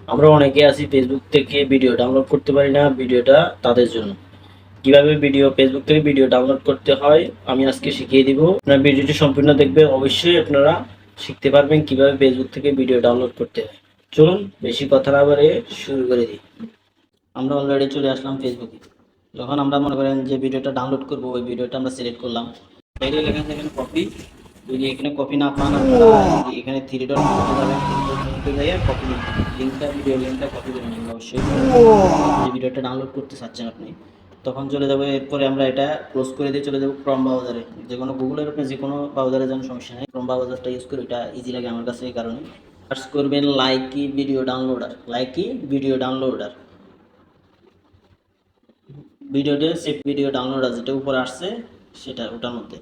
আমরা অনেকে আছি ফেসবুক থেকে ভিডিও ডাউনলোড করতে পারি না, ভিডিওটা তাদের জন্য। কিভাবে ফেসবুক থেকে ভিডিও ডাউনলোড করতে হয় আমি আজকে শিখিয়ে দিব। আপনারা ভিডিওটি সম্পূর্ণ দেখবেন, অবশ্যই আপনারা শিখতে পারবেন কিভাবে ফেসবুক থেকে ভিডিও ডাউনলোড করতে হয়। চলুন বেশি কথা না বাড়িয়ে শুরু করে দিই। আমরা অলরেডি চলে আসলাম ফেসবুকে। যখন আমরা মনে করেন যে ভিডিওটা ডাউনলোড করব, ওই ভিডিওটা আমরা সিলেক্ট করলাম, এখানে লেখা আছে এখানে কপি। যদি এখানে কপি না পান আপনারা এখানে থ্রি ডট যাবেন, কপি লিঙ্কটা, ভিডিও লিঙ্কটা কপি করে নেবেন অবশ্যই। যে ভিডিওটা ডাউনলোড করতে চাচ্ছেন আপনি, তখন চলে যাবো। এরপরে আমরা এটা ক্লোজ করে দিয়ে চলে যাবো ক্রোম ব্রাউজারে। যে কোনো গুগলের উপরে যে কোনো ব্রাউজারে যান, সমস্যা নেই। ক্রোম ব্রাউজারটা ইউজ করি, এটা ইজি লাগে আমার কাছে, এই কারণে সার্চ করবেন Likee video downloader, Likee video downloader. ভিডিওতে সেভ ভিডিও ডাউনলোডার যেটা উপরে আসছে সেটা, ওটার মধ্যে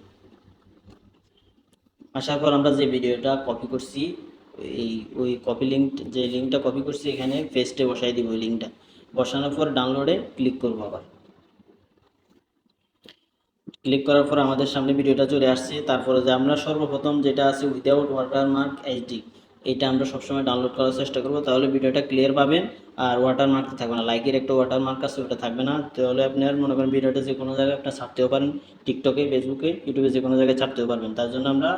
আসার পর আমরা যে ভিডিওটা কপি করছি, ওই কপি লিঙ্ক, যে লিঙ্কটা কপি করছি এখানে পেস্টে বসাই দিব। ওই লিঙ্কটা বসানোর পর ডাউনলোডে ক্লিক করবো। আবার ক্লিক করার পর আমাদের সামনে ভিডিওটা চলে আসছে। তারপরে যে আমরা সর্বপ্রথম যেটা আছে উইদাউট ওয়াটারমার্ক এইচডি, এটা আমরা সবসময় ডাউনলোড করার চেষ্টা করবো, তাহলে ভিডিওটা ক্লিয়ার পাবেন। আর ওয়াটারমার্ক থাকবে না, লাইকের একটা ওয়াটারমার্ক আছে ওটা থাকবে না, তাহলে আপনার মনে করেন ভিডিওটা যে কোনো জায়গায় আপনার ছাড়তেও পারেন, টিকটকে, ফেসবুকে, ইউটিউবে যে কোনো জায়গায় ছাড়তেও পারবেন। তার জন্য আমরা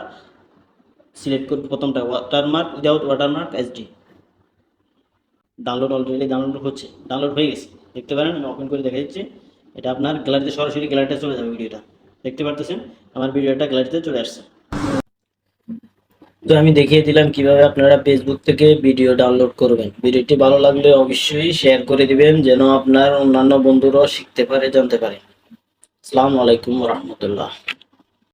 সিলেক্ট করব প্রথমটা, watermark, without watermark HD. Download already download হচ্ছে, ডাউনলোড হয়ে গেছে, দেখতে পারেন। আমি ওপেন করে দেখা যাচ্ছে, এটা আপনার গ্যালারিতে, সরাসরি গ্যালারিতে চলে যাবে। ভিডিওটা দেখতে পারতেছেন, আমার ভিডিওটা গ্যালারিতে চলে আসছে। তো আমি দেখিয়ে দিলাম কিভাবে আপনারা ফেসবুক থেকে ভিডিও ডাউনলোড করবেন। ভিডিওটি ভালো লাগলে অবশ্যই শেয়ার করে দিবেন, যেন আপনার অন্যান্য বন্ধুরাও শিখতে পারে, জানতে পারে। আসসালামু আলাইকুম রহমতুল্লাহ।